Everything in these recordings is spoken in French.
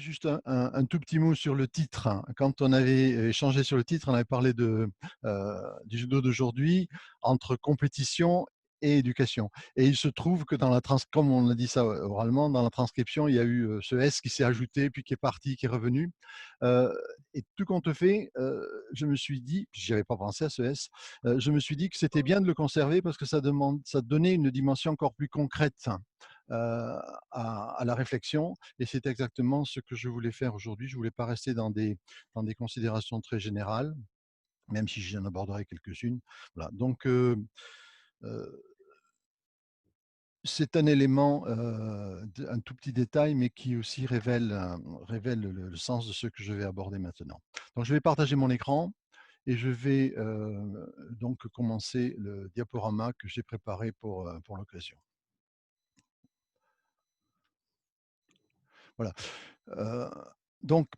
juste un tout petit mot sur le titre, hein. Quand on avait échangé sur le titre, on avait parlé du judo d'aujourd'hui, entre compétition et éducation. Et il se trouve que comme on a dit ça oralement, dans la transcription, il y a eu ce S qui s'est ajouté, puis qui est parti, qui est revenu. Euh, et tout compte fait, je me suis dit, j'y avais pas pensé à ce S, je me suis dit que c'était bien de le conserver parce que ça donnait une dimension encore plus concrète euh, à la réflexion. Et c'est exactement ce que je voulais faire aujourd'hui. Je ne voulais pas rester dans des considérations très générales, même si j'en aborderai quelques-unes. Voilà. Donc, euh, c'est un élément, un tout petit détail, mais qui aussi révèle le sens de ce que je vais aborder maintenant. Donc, je vais partager mon écran et je vais donc commencer le diaporama que j'ai préparé pour l'occasion. Voilà. Euh, donc,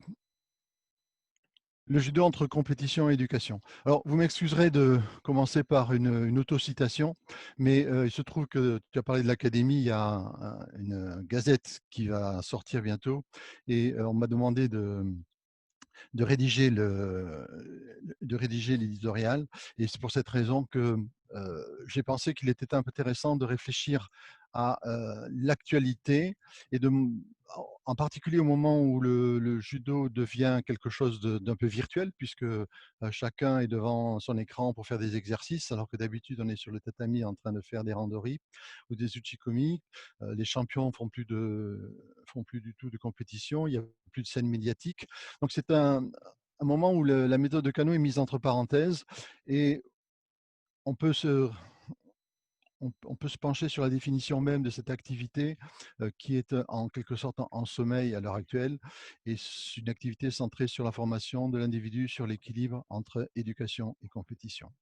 le judo entre compétition et éducation. Alors, vous m'excuserez de commencer par une autocitation, mais il se trouve que tu as parlé de l'académie, il y a une gazette qui va sortir bientôt, et on m'a demandé de rédiger l'éditorial, et c'est pour cette raison que j'ai pensé qu'il était intéressant de réfléchir à l'actualité et en particulier au moment où le judo devient quelque chose d'un peu virtuel, puisque chacun est devant son écran pour faire des exercices, alors que d'habitude on est sur le tatami en train de faire des randori ou des uchikomi. Les champions font plus du tout de compétition, il n'y a plus de scène médiatique. Donc c'est un moment où la méthode de Kano est mise entre parenthèses, et on peut se, on peut se pencher sur la définition même de cette activité qui est en quelque sorte en sommeil à l'heure actuelle, et c'est une activité centrée sur la formation de l'individu, sur l'équilibre entre éducation et compétition.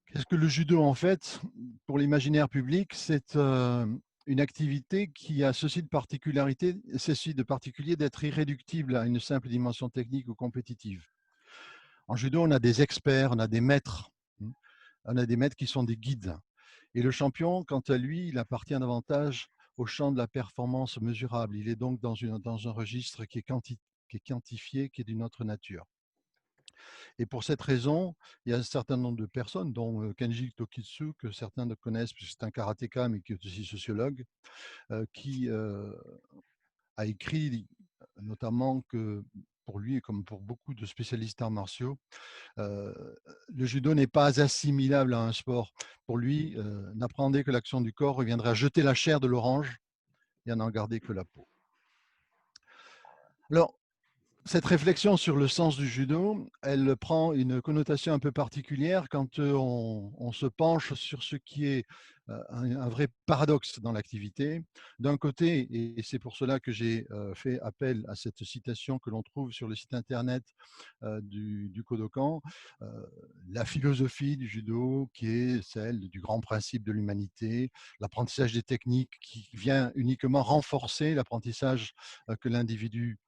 Qu'est-ce que le judo en fait? Pour l'imaginaire public, c'est une activité qui a ceci de particulier d'être irréductible à une simple dimension technique ou compétitive. En judo, on a des experts, on a des maîtres, on a des maîtres qui sont des guides. Et le champion, quant à lui, il appartient davantage au champ de la performance mesurable. Il est donc dans un registre qui est quantifié, qui est d'une autre nature. Et pour cette raison, il y a un certain nombre de personnes, dont Kenji Tokitsu, que certains ne connaissent, puisque c'est un karatéka, mais qui est aussi sociologue, qui a écrit notamment que pour lui, comme pour beaucoup de spécialistes d'arts martiaux, le judo n'est pas assimilable à un sport. Pour lui, n'appréhender que l'action du corps reviendrait à jeter la chair de l'orange et à n'en garder que la peau. Alors, cette réflexion sur le sens du judo, elle prend une connotation un peu particulière quand on se penche sur ce qui est un vrai paradoxe dans l'activité. D'un côté, et c'est pour cela que j'ai fait appel à cette citation que l'on trouve sur le site internet du Kodokan, euh, la philosophie du judo qui est celle du grand principe de l'humanité, l'apprentissage des techniques qui vient uniquement renforcer l'apprentissage que l'individu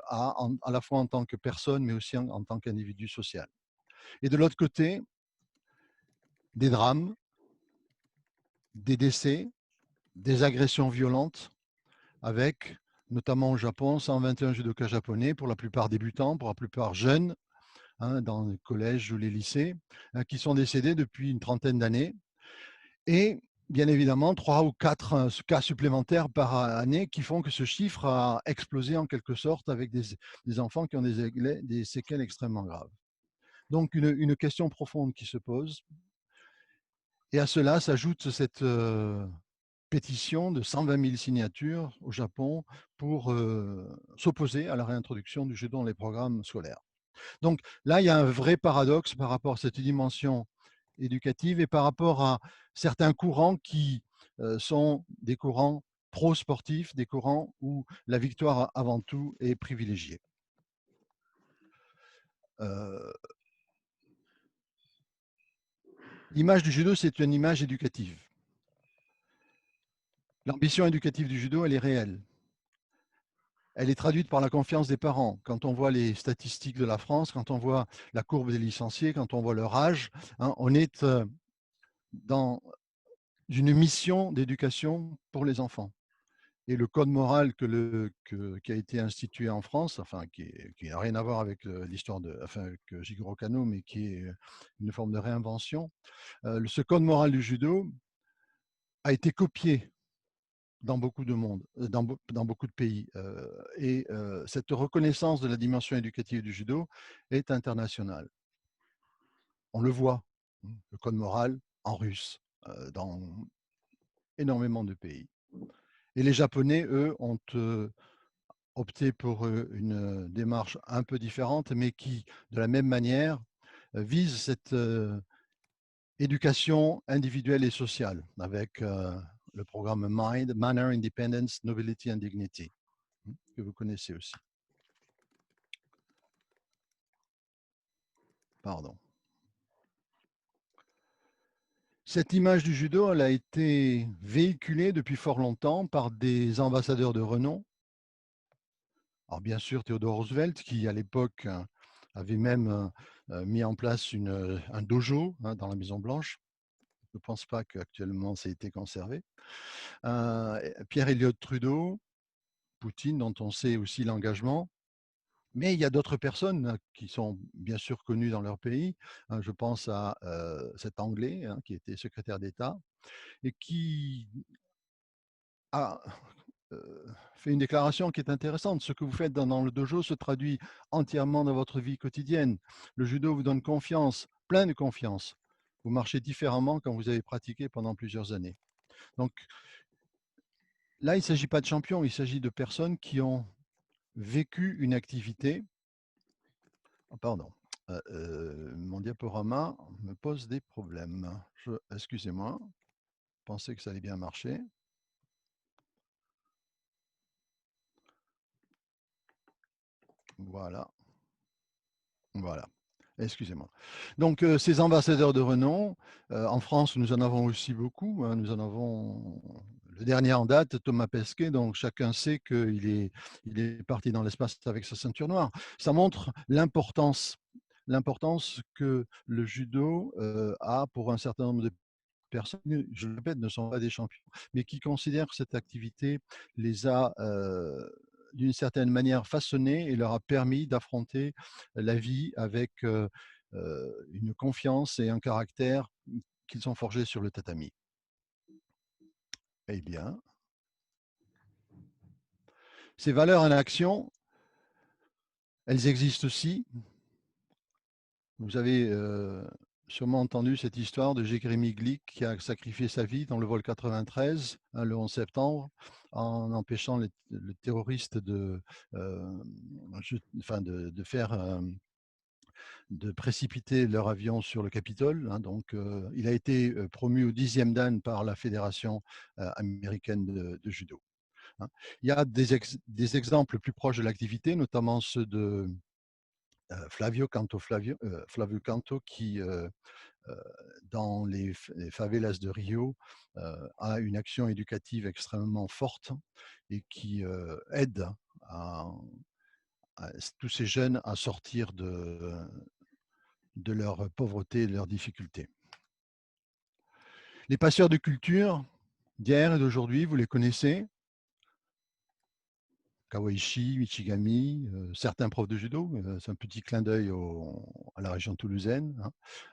à la fois en tant que personne, mais aussi en tant qu'individu social. Et de l'autre côté, des drames, des décès, des agressions violentes, avec, notamment au Japon, 121 judokas japonais, pour la plupart débutants, pour la plupart jeunes, dans les collèges ou les lycées, qui sont décédés depuis une trentaine d'années. Et bien évidemment, 3 ou 4 cas supplémentaires par année qui font que ce chiffre a explosé en quelque sorte, avec des enfants qui ont des séquelles extrêmement graves. Donc une question profonde qui se pose. Et à cela s'ajoute cette pétition de 120 000 signatures au Japon pour s'opposer à la réintroduction du judo dans les programmes scolaires. Donc là, il y a un vrai paradoxe par rapport à cette dimension éducative et par rapport à certains courants qui sont des courants pro-sportifs, des courants où la victoire avant tout est privilégiée. L'image du judo, c'est une image éducative. L'ambition éducative du judo, elle est réelle. Elle est traduite par la confiance des parents. Quand on voit les statistiques de la France, quand on voit la courbe des licenciés, quand on voit leur âge, on est dans une mission d'éducation pour les enfants. Et le code moral qui a été institué en France, enfin, qui n'a rien à voir avec l'histoire avec Jigoro Kano, mais qui est une forme de réinvention, ce code moral du judo a été copié dans beaucoup de monde, dans beaucoup de pays. Et cette reconnaissance de la dimension éducative du judo est internationale. On le voit, le code moral en russe, dans énormément de pays. Et les Japonais, eux, ont opté pour une démarche un peu différente, mais qui, de la même manière, vise cette éducation individuelle et sociale avec le programme MIND, Manner, Independence, Nobility and Dignity, que vous connaissez aussi. Pardon. Cette image du judo, elle a été véhiculée depuis fort longtemps par des ambassadeurs de renom. Alors bien sûr, Theodore Roosevelt, qui à l'époque avait même mis en place un dojo dans la Maison Blanche. Je ne pense pas qu'actuellement ça ait été conservé. Pierre Elliott Trudeau, Poutine, dont on sait aussi l'engagement. Mais il y a d'autres personnes qui sont bien sûr connues dans leur pays. Je pense à cet Anglais qui était secrétaire d'État et qui a fait une déclaration qui est intéressante. Ce que vous faites dans le dojo se traduit entièrement dans votre vie quotidienne. Le judo vous donne confiance, plein de confiance. Vous marchez différemment quand vous avez pratiqué pendant plusieurs années. Donc là, il ne s'agit pas de champions, il s'agit de personnes qui ont vécu une activité. Oh, pardon, mon diaporama me pose des problèmes. Excusez-moi, je pensais que ça allait bien marcher. Voilà. Voilà. Excusez-moi. Donc, ces ambassadeurs de renom, en France, nous en avons aussi beaucoup. Nous en avons le dernier en date, Thomas Pesquet, donc chacun sait il est parti dans l'espace avec sa ceinture noire. Ça montre l'importance que le judo a pour un certain nombre de personnes, je le répète, ne sont pas des champions, mais qui considèrent que cette activité les a d'une certaine manière façonnés et leur a permis d'affronter la vie avec une confiance et un caractère qu'ils ont forgé sur le tatami. Eh bien, ces valeurs en action, elles existent aussi. Vous avez sûrement entendu cette histoire de Jérémy Glick qui a sacrifié sa vie dans le vol 93, le 11 septembre, en empêchant le terroriste de faire de précipiter leur avion sur le Capitole. Donc, il a été promu au 10e dan par la Fédération américaine de judo. Il y a des exemples plus proches de l'activité, notamment ceux de Flavio Canto, qui, dans les favelas de Rio, a une action éducative extrêmement forte et qui aide à tous ces jeunes à sortir de leur pauvreté et de leurs difficultés. Les passeurs de culture d'hier et d'aujourd'hui, vous les connaissez. Kawaishi, Michigami, certains profs de judo. C'est un petit clin d'œil à la région toulousaine,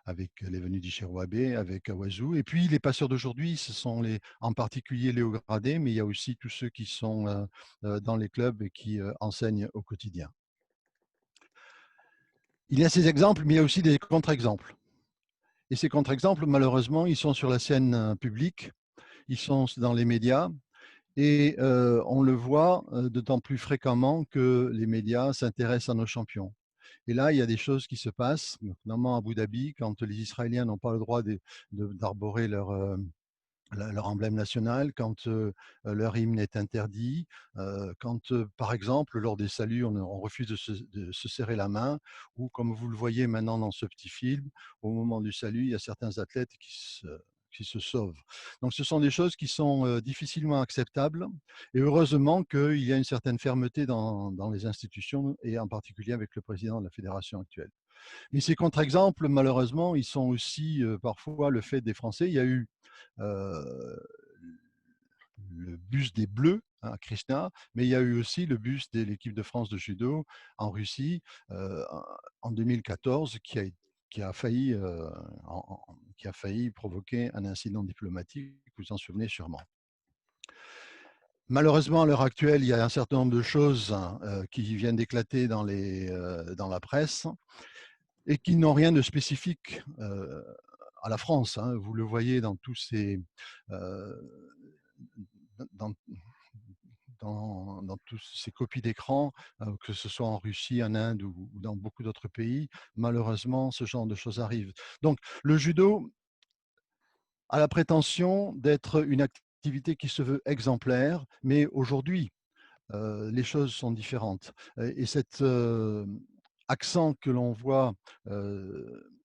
avec les venus d'Ichiro Abe, avec Awazu. Et puis les passeurs d'aujourd'hui, ce sont en particulier Léo Gradé, mais il y a aussi tous ceux qui sont dans les clubs et qui enseignent au quotidien. Il y a ces exemples, mais il y a aussi des contre-exemples. Et ces contre-exemples, malheureusement, ils sont sur la scène publique, ils sont dans les médias, et on le voit d'autant plus fréquemment que les médias s'intéressent à nos champions. Et là, il y a des choses qui se passent, notamment à Abu Dhabi, quand les Israéliens n'ont pas le droit d'arborer leur emblème national, quand leur hymne est interdit, quand, par exemple, lors des saluts, on refuse de se serrer la main, ou comme vous le voyez maintenant dans ce petit film, au moment du salut, il y a certains athlètes qui se sauvent. Donc ce sont des choses qui sont difficilement acceptables, et heureusement qu'il y a une certaine fermeté dans les institutions, et en particulier avec le président de la fédération actuelle. Mais ces contre-exemples, malheureusement, ils sont aussi parfois le fait des Français. Il y a eu le bus des Bleus hein, à Krishna, mais il y a eu aussi le buste de l'équipe de France de judo en Russie euh, en 2014 qui a failli, qui a failli provoquer un incident diplomatique, vous vous en souvenez sûrement. Malheureusement, à l'heure actuelle, il y a un certain nombre de choses qui viennent d'éclater dans la presse et qui n'ont rien de spécifique à la France, hein. Vous le voyez dans tous ces, euh, dans, dans toutes ces copies d'écran, que ce soit en Russie, en Inde ou dans beaucoup d'autres pays. Malheureusement, ce genre de choses arrive. Donc, le judo a la prétention d'être une activité qui se veut exemplaire, mais aujourd'hui, les choses sont différentes. Et cet accent que l'on voit,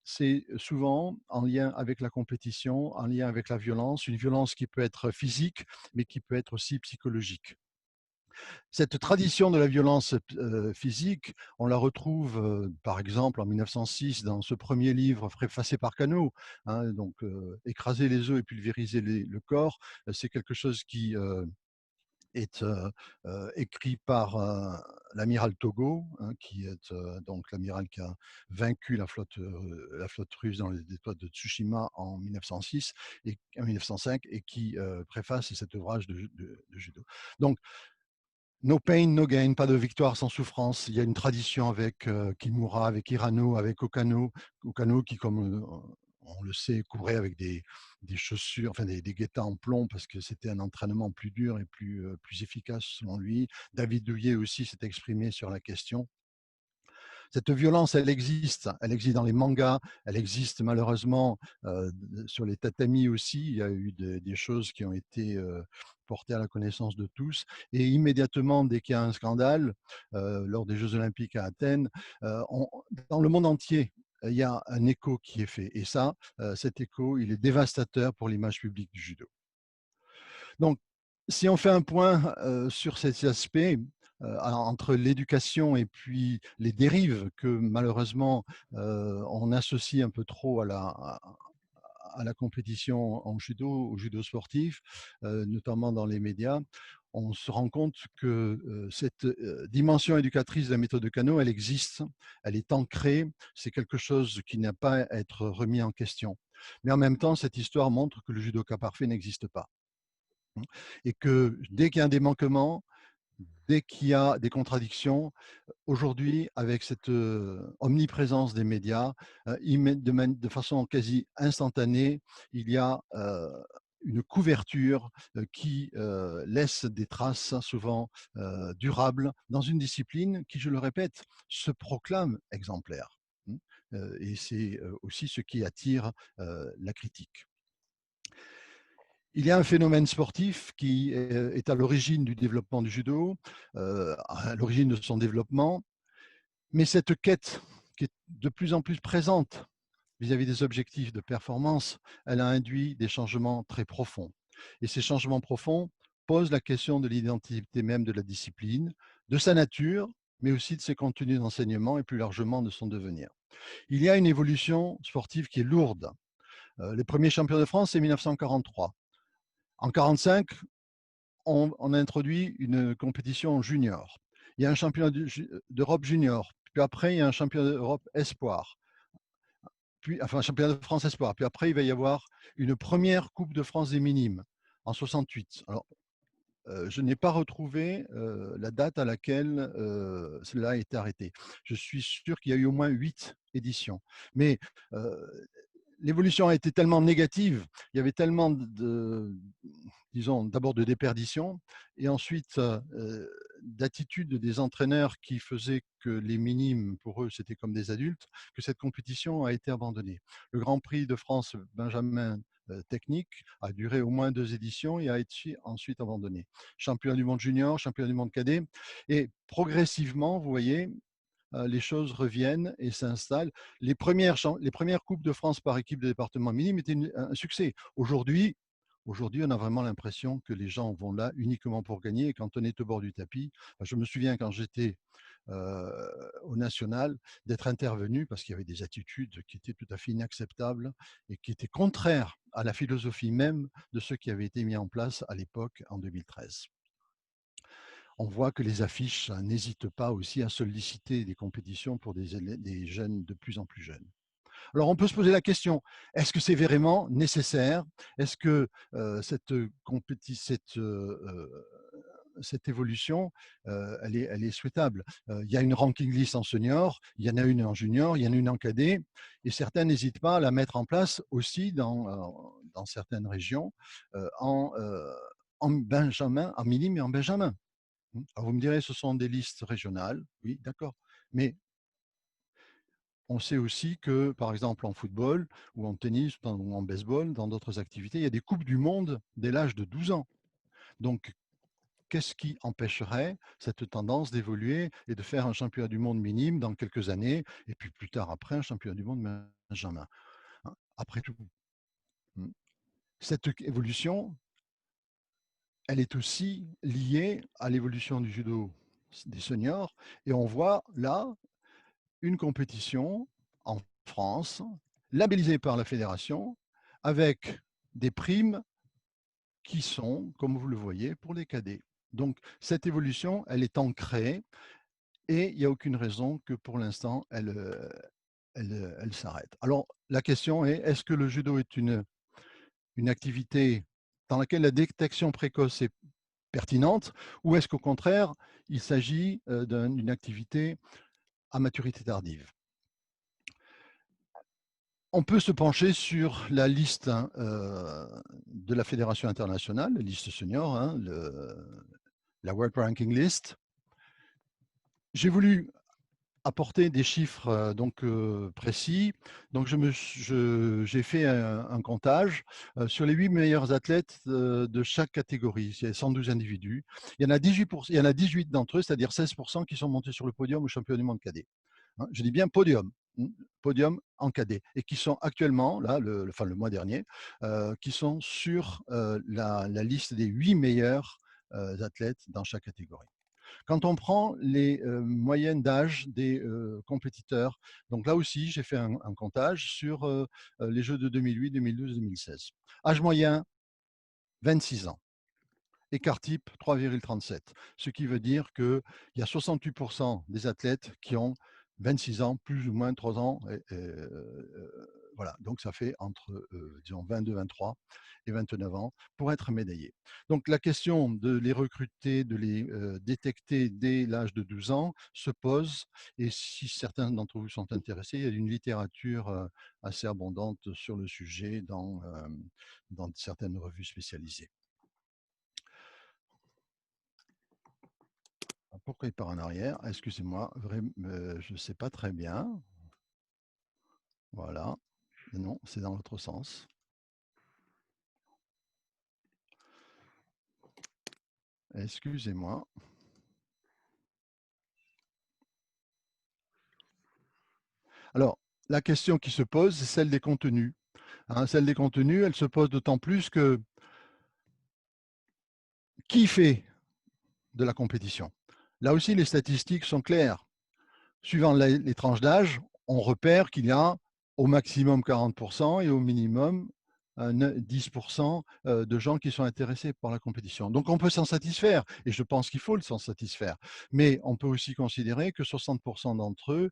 c'est souvent en lien avec la compétition, en lien avec la violence, une violence qui peut être physique, mais qui peut être aussi psychologique. Cette tradition de la violence physique, on la retrouve par exemple en 1906 dans ce premier livre préfacé par Cano, hein, donc écraser les œufs et pulvériser le corps, c'est quelque chose qui est écrit par l'amiral Togo, hein, qui est donc l'amiral qui a vaincu la flotte russe dans les détroits de Tsushima en 1906 et en 1905 et qui préface cet ouvrage de judo. Donc no pain, no gain, pas de victoire sans souffrance. Il y a une tradition avec Kimura, avec Hirano, avec Okano, Okano qui, comme on le sait, courait avec des chaussures, enfin des guettas en plomb parce que c'était un entraînement plus dur et plus efficace selon lui. David Douillet aussi s'est exprimé sur la question. Cette violence, elle existe dans les mangas, elle existe malheureusement sur les tatamis aussi. Il y a eu des choses qui ont été portées à la connaissance de tous. Et immédiatement, dès qu'il y a un scandale, lors des Jeux Olympiques à Athènes, dans le monde entier, il y a un écho qui est fait. Et ça, cet écho, il est dévastateur pour l'image publique du judo. Donc, si on fait un point sur cet aspect, entre l'éducation et puis les dérives que malheureusement on associe un peu trop à la compétition en judo, au judo sportif, notamment dans les médias, on se rend compte que cette dimension éducatrice de la méthode de Kano, elle existe, elle est ancrée, c'est quelque chose qui n'a pas à être remis en question. Mais en même temps, cette histoire montre que le judoka parfait n'existe pas, hein, et que dès qu'il y a des manquements, dès qu'il y a des contradictions, aujourd'hui, avec cette omniprésence des médias, de façon quasi instantanée, il y a une couverture qui laisse des traces souvent durables dans une discipline qui, je le répète, se proclame exemplaire, hein. Et c'est aussi ce qui attire la critique. Il y a un phénomène sportif qui est à l'origine du développement du judo, à l'origine de son développement, mais cette quête qui est de plus en plus présente vis-à-vis des objectifs de performance, elle a induit des changements très profonds. Et ces changements profonds posent la question de l'identité même de la discipline, de sa nature, mais aussi de ses contenus d'enseignement et plus largement de son devenir. Il y a une évolution sportive qui est lourde. Les premiers champions de France, c'est 1943. En 1945, on a introduit une compétition junior. Il y a un championnat d'Europe junior. Puis après, il y a un championnat d'Europe espoir. Puis, enfin, un championnat de France espoir. Puis après, il va y avoir une première Coupe de France des minimes en 68. Alors, je n'ai pas retrouvé la date à laquelle cela a été arrêté. Je suis sûr qu'il y a eu au moins 8 éditions. Mais l'évolution a été tellement négative, il y avait tellement disons, d'abord de déperdition et ensuite d'attitude des entraîneurs qui faisaient que les minimes, pour eux, c'était comme des adultes, que cette compétition a été abandonnée. Le Grand Prix de France Benjamin technique a duré au moins 2 éditions et a été ensuite abandonné. Championnat du monde junior, championnat du monde cadet. Et progressivement, vous voyez, les choses reviennent et s'installent. Les premières Coupes de France par équipe de département minime étaient un succès. Aujourd'hui, on a vraiment l'impression que les gens vont là uniquement pour gagner. Et quand on est au bord du tapis, je me souviens quand j'étais au national d'être intervenu parce qu'il y avait des attitudes qui étaient tout à fait inacceptables et qui étaient contraires à la philosophie même de ce qui avait été mis en place à l'époque en 2013. on voit que les affiches n'hésitent pas aussi à solliciter des compétitions pour des jeunes de plus en plus jeunes. Alors on peut se poser la question, est-ce que c'est vraiment nécessaire? Est-ce que cette évolution, elle est souhaitable? Il y a une ranking list en senior, il y en a une en junior, il y en a une en cadet, et certains n'hésitent pas à la mettre en place aussi dans certaines régions en benjamin, en minime et en benjamin. Alors vous me direz, ce sont des listes régionales, oui, d'accord. Mais on sait aussi que, par exemple, en football ou en tennis ou en baseball, dans d'autres activités, il y a des coupes du monde dès l'âge de 12 ans. Donc, qu'est-ce qui empêcherait cette tendance d'évoluer et de faire un championnat du monde minime dans quelques années, et puis plus tard après, un championnat du monde benjamin, hein? Après tout, cette évolution, elle est aussi liée à l'évolution du judo des seniors, et on voit là une compétition en France, labellisée par la fédération, avec des primes qui sont, comme vous le voyez, pour les cadets. Donc, cette évolution, elle est ancrée et il n'y a aucune raison que pour l'instant, elle s'arrête. Alors, la question est, est-ce que le judo est une activité dans laquelle la détection précoce est pertinente, ou est-ce qu'au contraire, il s'agit d'une activité à maturité tardive? On peut se pencher sur la liste de la Fédération internationale, la liste senior, hein, la World Ranking List. J'ai voulu apporter des chiffres précis. Donc, j'ai fait un comptage sur les 8 meilleurs athlètes de chaque catégorie. Il y a 112 individus. Il y en a 18 d'entre eux, c'est-à-dire 16%, qui sont montés sur le podium au championnat du monde cadet. Hein, je dis bien podium, podium en cadet, et qui sont actuellement, là, le mois dernier, qui sont sur la liste des 8 meilleurs athlètes dans chaque catégorie. Quand on prend les moyennes d'âge des compétiteurs, donc là aussi, j'ai fait un comptage sur les Jeux de 2008, 2012, 2016. Âge moyen, 26 ans. Écart type, 3,37. Ce qui veut dire qu'il y a 68% des athlètes qui ont 26 ans, plus ou moins 3 ans. Voilà, donc ça fait entre, disons, 22, 23 et 29 ans pour être médaillé. Donc la question de les recruter, de les détecter dès l'âge de 12 ans se pose. Et si certains d'entre vous sont intéressés, il y a une littérature assez abondante sur le sujet dans certaines revues spécialisées. Pourquoi il part en arrière? Excusez-moi, je ne sais pas très bien. Voilà. Non, c'est dans l'autre sens. Excusez-moi. Alors, la question qui se pose, c'est celle des contenus. Hein, celle des contenus, elle se pose d'autant plus que qui fait de la compétition? Là aussi, les statistiques sont claires. Suivant les tranches d'âge, on repère qu'il y a au maximum 40% et au minimum 10% de gens qui sont intéressés par la compétition. Donc on peut s'en satisfaire, et je pense qu'il faut s'en satisfaire. Mais on peut aussi considérer que 60% d'entre eux,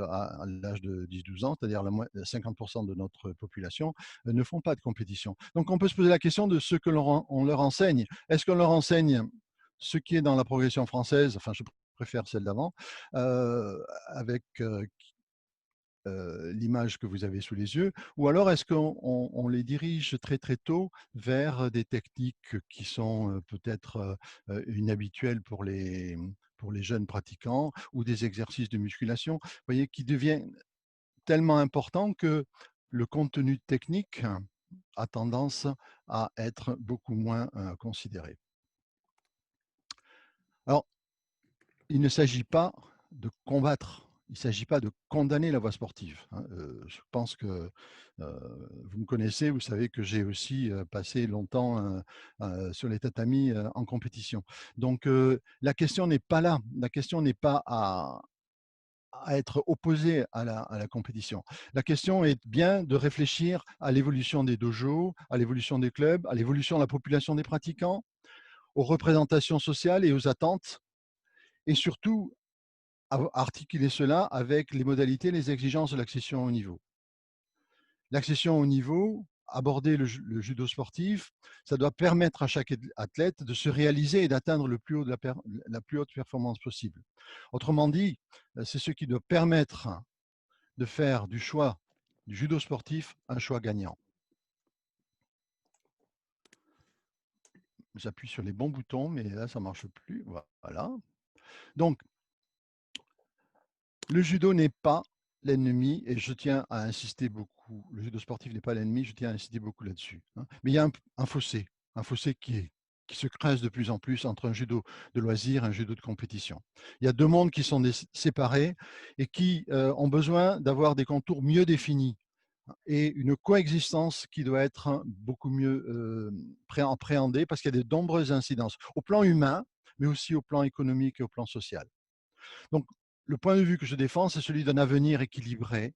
à l'âge de 10-12 ans, c'est-à-dire 50% de notre population, ne font pas de compétition. Donc on peut se poser la question de ce que on leur enseigne. Est-ce qu'on leur enseigne ce qui est dans la progression française, enfin je préfère celle d'avant, avec l'image que vous avez sous les yeux, ou alors est-ce qu'on les dirige très très tôt vers des techniques qui sont peut-être inhabituelles pour les jeunes pratiquants, ou des exercices de musculation, vous voyez, qui deviennent tellement importants que le contenu technique a tendance à être beaucoup moins considéré. Alors, il ne s'agit pas de combattre, il ne s'agit pas de condamner la voie sportive, hein. Je pense que vous me connaissez, vous savez que j'ai aussi passé longtemps sur les tatamis en compétition. Donc la question n'est pas là, la question n'est pas à être opposé à la compétition. La question est bien de réfléchir à l'évolution des dojos, à l'évolution des clubs, à l'évolution de la population des pratiquants, aux représentations sociales et aux attentes, et surtout articuler cela avec les modalités, les exigences de l'accession au niveau. L'accession au niveau, aborder le judo sportif, ça doit permettre à chaque athlète de se réaliser et d'atteindre le plus haut de la plus haute performance possible. Autrement dit, c'est ce qui doit permettre de faire du choix du judo sportif un choix gagnant. J'appuie sur les bons boutons, mais là, ça ne marche plus. Voilà. Donc, le judo n'est pas l'ennemi, et je tiens à insister beaucoup. Le judo sportif n'est pas l'ennemi, je tiens à insister beaucoup là-dessus. Mais il y a un fossé qui se creuse de plus en plus entre un judo de loisir et un judo de compétition. Il y a deux mondes qui sont séparés et qui ont besoin d'avoir des contours mieux définis et une coexistence qui doit être beaucoup mieux appréhendée parce qu'il y a de nombreuses incidences au plan humain, mais aussi au plan économique et au plan social. Donc, le point de vue que je défends, c'est celui d'un avenir équilibré,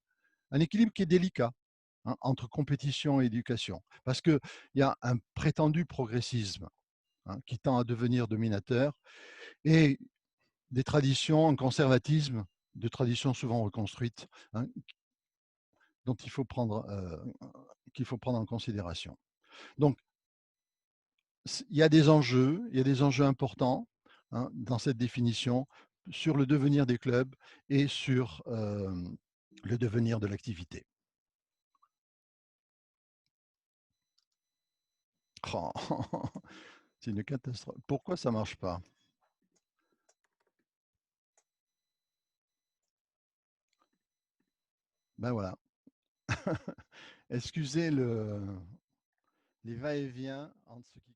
un équilibre qui est délicat entre compétition et éducation, parce qu'il y a un prétendu progressisme qui tend à devenir dominateur et des traditions, un conservatisme de traditions souvent reconstruites dont qu'il faut prendre en considération. Donc, il y a des enjeux importants dans cette définition sur le devenir des clubs et sur le devenir de l'activité. Oh, c'est une catastrophe. Pourquoi ça ne marche pas? Ben voilà. Excusez les va-et-vient entre ce qui